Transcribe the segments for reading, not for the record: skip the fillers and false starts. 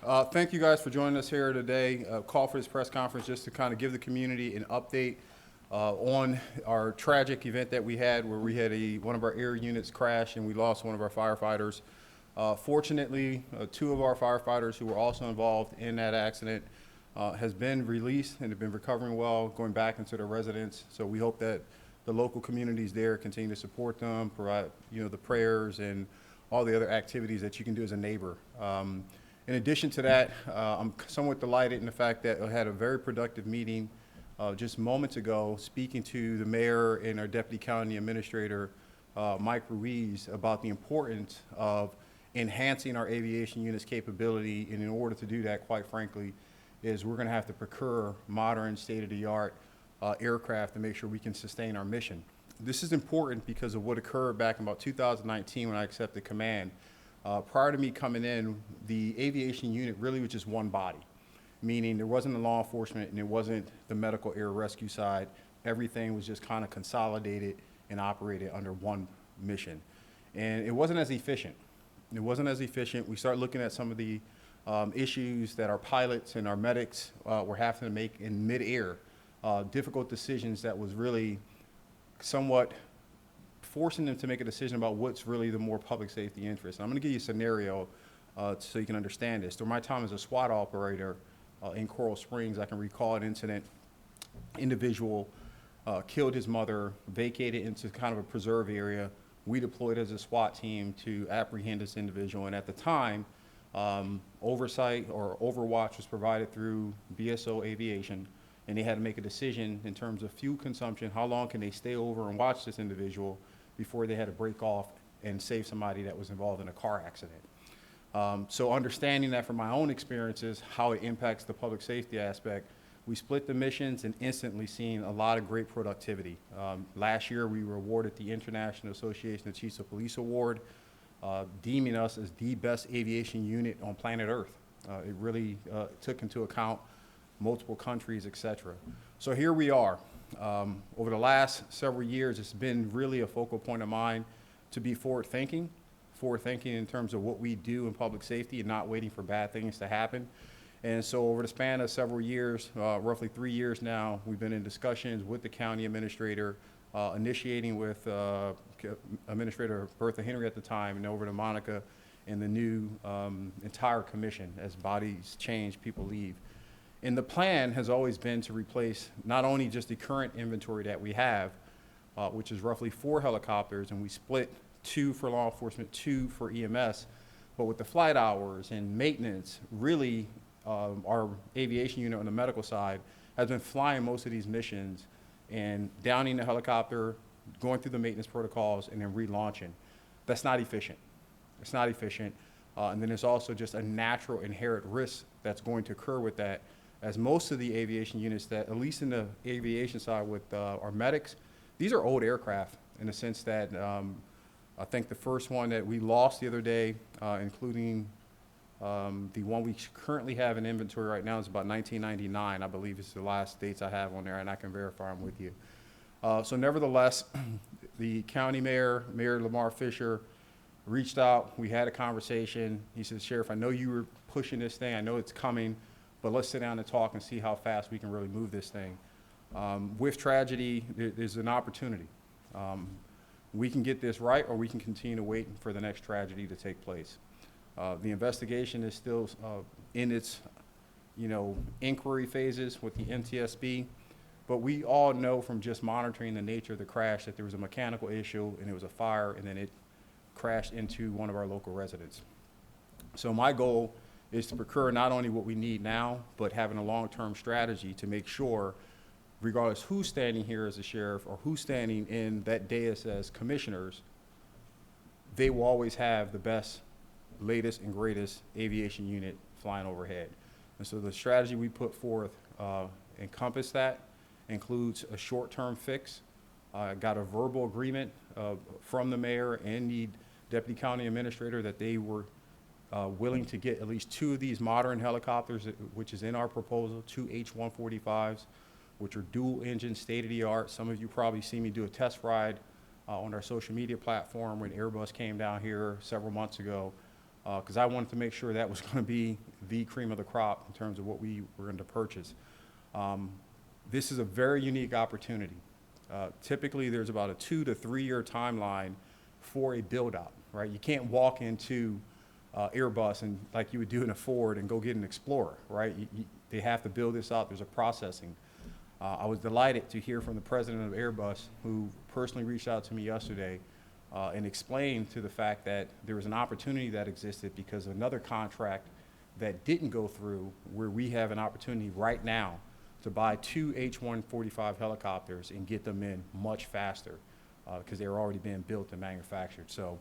Thank you guys for joining us here today. Call for this press conference just to kind of give the community an update on our tragic event that we had where we had one of our air units crash and we lost one of our firefighters. Fortunately, two of our firefighters who were also involved in that accident has been released and have been recovering well, going back into their residence. So we hope that the local communities there continue to support them, provide the prayers and all the other activities that you can do as a neighbor. In addition to that, I'm somewhat delighted in the fact that I had a very productive meeting just moments ago speaking to the mayor and our deputy county administrator, Mike Ruiz, about the importance of enhancing our aviation unit's capability. And in order to do that, quite frankly, is we're going to have to procure modern, state-of-the-art aircraft to make sure we can sustain our mission. This is important because of what occurred back in about 2019 when I accepted command. Prior to me coming in, the aviation unit really was just one body, meaning there wasn't the law enforcement and it wasn't the medical air rescue side. Everything was just kind of consolidated and operated under one mission. And it wasn't as efficient. It wasn't as efficient. We started looking at some of the issues that our pilots and our medics were having to make in midair, difficult decisions that was really somewhat forcing them to make a decision about what's really the more public safety interest. And I'm going to give you a scenario so you can understand this. During my time as a SWAT operator in Coral Springs, I can recall an incident. Individual killed his mother, vacated into kind of a preserve area. We deployed as a SWAT team to apprehend this individual. And at the time, oversight or overwatch was provided through BSO Aviation. And they had to make a decision in terms of fuel consumption. How long can they stay over and watch this individual before they had to break off and save somebody that was involved in a car accident? So understanding that from my own experiences, how it impacts the public safety aspect, we split the missions and instantly seen a lot of great productivity. Last year, we were awarded the International Association of Chiefs of Police Award, deeming us as the best aviation unit on planet Earth. It really took into account multiple countries, et cetera. So here we are. Over the last several years, it's been really a focal point of mine to be forward-thinking in terms of what we do in public safety and not waiting for bad things to happen. And so over the span of several years, roughly 3 years now, we've been in discussions with the county administrator, initiating with Administrator Bertha Henry at the time, and over to Monica and the new entire commission. As bodies change, people leave. And the plan has always been to replace not only just the current inventory that we have, which is roughly 4 helicopters, and we split 2 for law enforcement, 2 for EMS, but with the flight hours and maintenance, really our aviation unit on the medical side has been flying most of these missions and downing the helicopter, going through the maintenance protocols, and then relaunching. That's not efficient. It's not efficient. And then there's also just a natural inherent risk that's going to occur with that, as most of the aviation units that, at least in the aviation side with our medics, these are old aircraft in the sense that I think the first one that we lost the other day, including the one we currently have in inventory right now, is about 1999, I believe is the last dates I have on there, and I can verify them with you. So nevertheless, the county mayor, Mayor Lamar Fisher, reached out. We had a conversation. He said, Sheriff, I know you were pushing this thing. I know it's coming, but let's sit down and talk and see how fast we can really move this thing. With tragedy, there's an opportunity. We can get this right, or we can continue to wait for the next tragedy to take place. The investigation is still in its, inquiry phases with the NTSB, but we all know from just monitoring the nature of the crash that there was a mechanical issue and it was a fire, and then it crashed into one of our local residents. So my goal is to procure not only what we need now, but having a long-term strategy to make sure, regardless who's standing here as a sheriff or who's standing in that dais as commissioners, they will always have the best, latest, and greatest aviation unit flying overhead. And so the strategy we put forth encompass that, includes a short-term fix. Got a verbal agreement from the mayor and the deputy county administrator that they were willing to get at least 2 of these modern helicopters, which is in our proposal, 2 H-145s, which are dual engine, state-of-the-art. Some of you probably see me do a test ride on our social media platform when Airbus came down here several months ago. because I wanted to make sure that was going to be the cream of the crop in terms of what we were going to purchase. This is a very unique opportunity. Typically, there's about a 2 to 3 year timeline for a build-out, right? You can't walk into Airbus and like you would do in a Ford and go get an Explorer, right? They have to build this out. There's a processing. I was delighted to hear from the president of Airbus, who personally reached out to me yesterday and explained to the fact that there was an opportunity that existed because of another contract that didn't go through, where we have an opportunity right now to buy 2 H-145 helicopters and get them in much faster because they were already being built and manufactured. So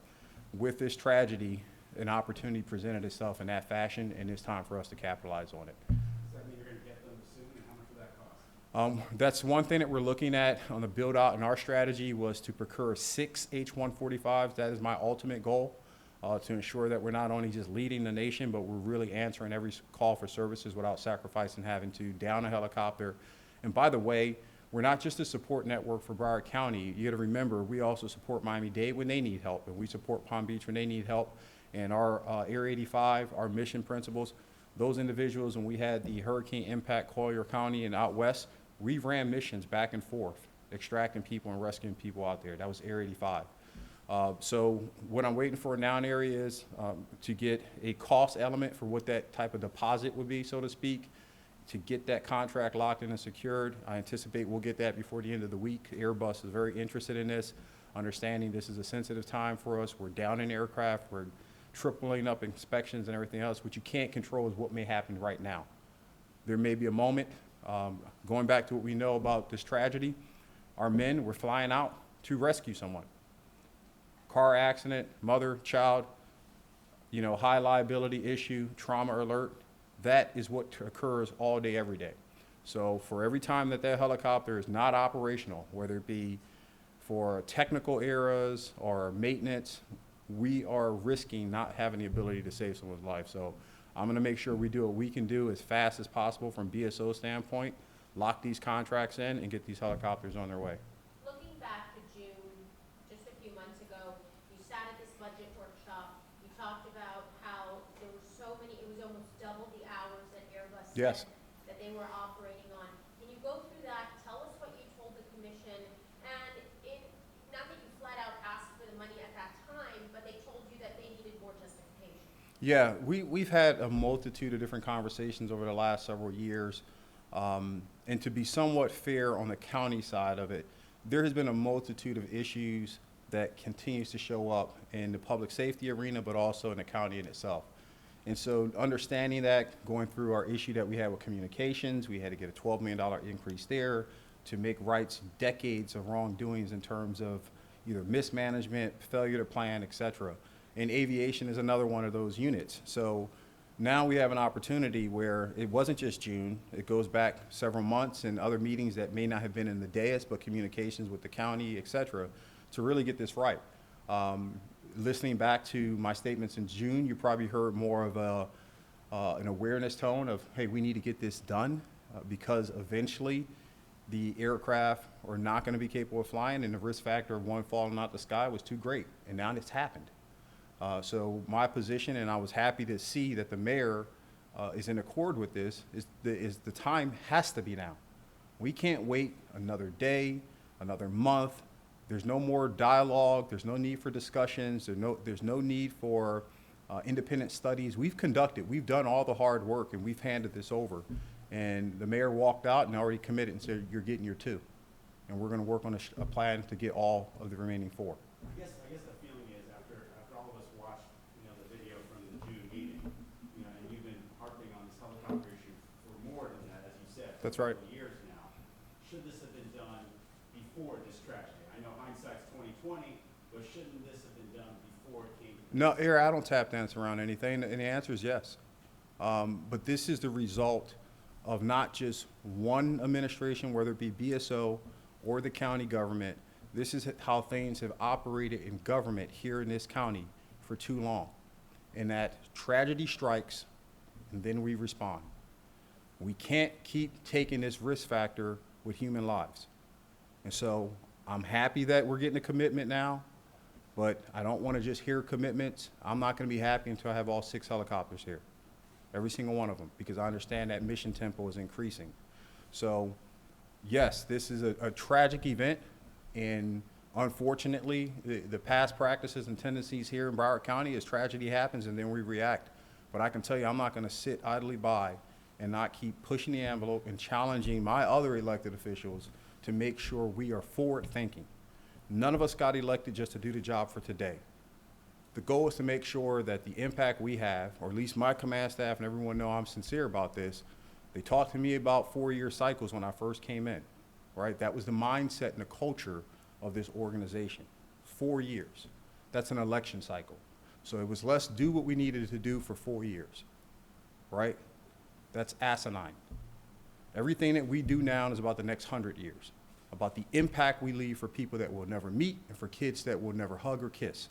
with this tragedy, an opportunity presented itself in that fashion, and it's time for us to capitalize on it. Does that mean you're going to get them soon, and how much will that cost? That's one thing that we're looking at on the build out, and our strategy was to procure 6 H-145s. That is my ultimate goal, to ensure that we're not only just leading the nation, but we're really answering every call for services without sacrificing having to down a helicopter. And by the way, we're not just a support network for Broward County. You got to remember, we also support Miami-Dade when they need help, and we support Palm Beach when they need help. And our Air 85, our mission principles, those individuals, when we had the hurricane impact Collier County and out west, we ran missions back and forth, extracting people and rescuing people out there. That was Air 85. So what I'm waiting for now in area is to get a cost element for what that type of deposit would be, so to speak, to get that contract locked in and secured. I anticipate we'll get that before the end of the week. Airbus is very interested in this, understanding this is a sensitive time for us. We're down in aircraft. We're tripling up inspections and everything else. What you can't control is what may happen right now. There may be a moment, going back to what we know about this tragedy, our men were flying out to rescue someone. Car accident, mother, child, high liability issue, trauma alert. That is what occurs all day, every day. So for every time that helicopter is not operational, whether it be for technical errors or maintenance, we are risking not having the ability to save someone's life. So I'm going to make sure we do what we can do as fast as possible from BSO standpoint, lock these contracts in, and get these helicopters on their way. Looking back to June, just a few months ago, you sat at this budget workshop. You talked about how there were so many, it was almost double the hours that Airbus Yes. said that they were operating on. Can you go through that? Tell us what you told the commission. And not that you flat out asked for the money at that time, but they told you that they needed more justification. Yeah, we've had a multitude of different conversations over the last several years. And to be somewhat fair on the county side of it, there has been a multitude of issues that continues to show up in the public safety arena, but also in the county in itself. And so understanding that, going through our issue that we had with communications, we had to get a $12 million increase there to make rights decades of wrongdoings in terms of either mismanagement, failure to plan, et cetera. And aviation is another one of those units. So now we have an opportunity where it wasn't just June, it goes back several months and other meetings that may not have been in the dais, but communications with the county, et cetera, to really get this right. Listening back to my statements in June, you probably heard more of an awareness tone of, hey, we need to get this done because eventually the aircraft are not going to be capable of flying, and the risk factor of one falling out the sky was too great, and now it's happened. So my position, and I was happy to see that the mayor is in accord with this, is the time has to be now. We can't wait another day, another month. There's no more dialogue. There's no need for discussions. There's no need for independent studies. We've done all the hard work, and we've handed this over. And the mayor walked out and already committed and said, you're getting your 2. And we're going to work on a plan to get all of the remaining 4. I guess the feeling is after all of us watched, the video from the June meeting, and you've been harping on this helicopter issue for more than that, as you said. That's for right. a couple of years now. Should this have been done before this tragedy? I know hindsight's 20/20, but shouldn't this have been done before it came to this? No, Eric, I don't tap dance around anything, and the answer is yes. But this is the result of not just one administration, whether it be BSO or the county government. This is how things have operated in government here in this county for too long. And that tragedy strikes, and then we respond. We can't keep taking this risk factor with human lives. And so I'm happy that we're getting a commitment now. But I don't want to just hear commitments. I'm not going to be happy until I have all 6 helicopters here, every single one of them, because I understand that mission tempo is increasing. So, yes, this is a tragic event, and unfortunately, the past practices and tendencies here in Broward County is tragedy happens and then we react. But I can tell you, I'm not going to sit idly by and not keep pushing the envelope and challenging my other elected officials to make sure we are forward-thinking. None of us got elected just to do the job for today. The goal is to make sure that the impact we have, or at least my command staff and everyone know I'm sincere about this. They talked to me about 4-year cycles when I first came in, right? That was the mindset and the culture of this organization. 4 years. That's an election cycle. So it was let's do what we needed to do for 4 years, right? That's asinine. Everything that we do now is about the next 100 years, about the impact we leave for people that we'll never meet and for kids that we'll never hug or kiss.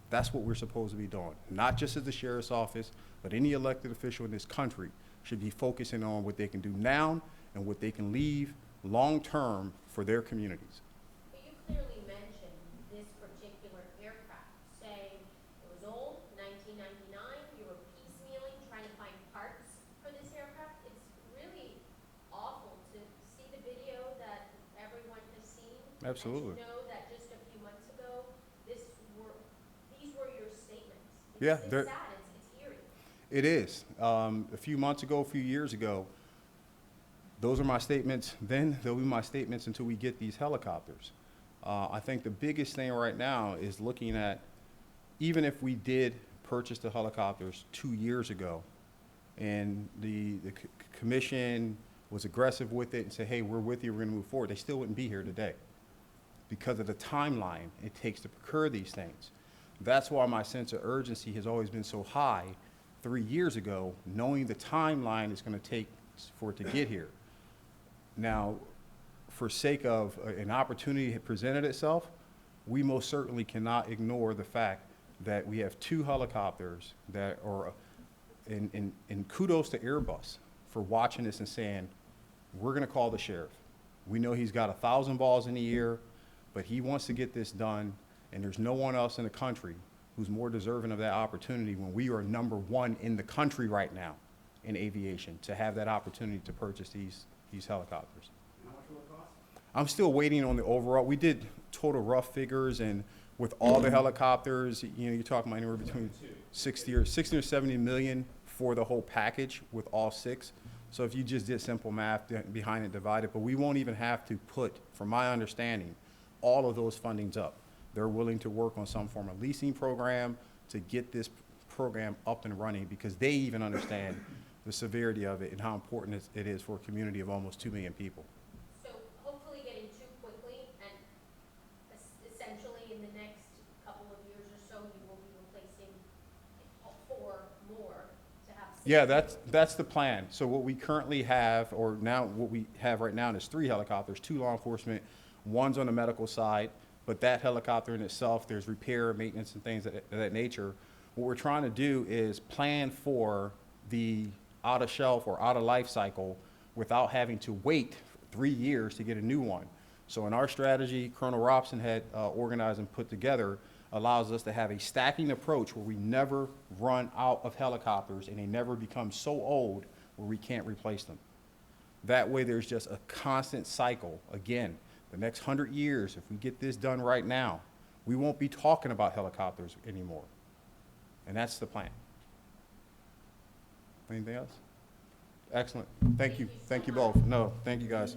That's what we're supposed to be doing. Not just at the sheriff's office, but any elected official in this country should be focusing on what they can do now and what they can leave long-term for their communities. But you clearly mentioned this particular aircraft, saying it was old, 1999, you were piecemealing, trying to find parts for this aircraft. It's really awful to see the video that everyone has seen. Absolutely. And to know that just a few months ago, these were your statements. Yeah, It's they're- sad, it's eerie. It is. A few months ago, a few years ago, those are my statements then. They'll be my statements until we get these helicopters. I think the biggest thing right now is looking at, even if we did purchase the helicopters 2 years ago, and the commission was aggressive with it and said, hey, we're with you, we're going to move forward, they still wouldn't be here today because of the timeline it takes to procure these things. That's why my sense of urgency has always been so high 3 years ago, knowing the timeline it's going to take for it to get here. Now, for sake of an opportunity that presented itself, we most certainly cannot ignore the fact that we have 2 helicopters that are, and kudos to Airbus for watching this and saying, we're going to call the sheriff. We know he's got 1,000 balls in the air, but he wants to get this done, and there's no one else in the country who's more deserving of that opportunity when we are #1 in the country right now in aviation to have that opportunity to purchase these helicopters. How much will it cost? I'm still waiting on the overall. We did total rough figures, and with all the helicopters, you're talking about anywhere between 60 or 70 million for the whole package with all 6. So if you just did simple math behind it, divided, but we won't even have to put, from my understanding, all of those fundings up. They're willing to work on some form of leasing program to get this program up and running because they even understand the severity of it and how important it is for a community of almost 2 million people. So hopefully getting too quickly and essentially in the next couple of years or so, you will be replacing 4 more to have 6. Yeah, that's the plan. So what we currently have, or now what we have right now is 3 helicopters, 2 law enforcement, 1's on the medical side, but that helicopter in itself, there's repair, maintenance, and things of that nature. What we're trying to do is plan for the out-of-shelf or out-of-life cycle without having to wait 3 years to get a new one. So in our strategy, Colonel Robson had organized and put together, allows us to have a stacking approach where we never run out of helicopters and they never become so old where we can't replace them. That way there's just a constant cycle. Again, the next 100 years, if we get this done right now, we won't be talking about helicopters anymore. And that's the plan. Anything else? Excellent. Thank you. Thank you both. No, thank you guys.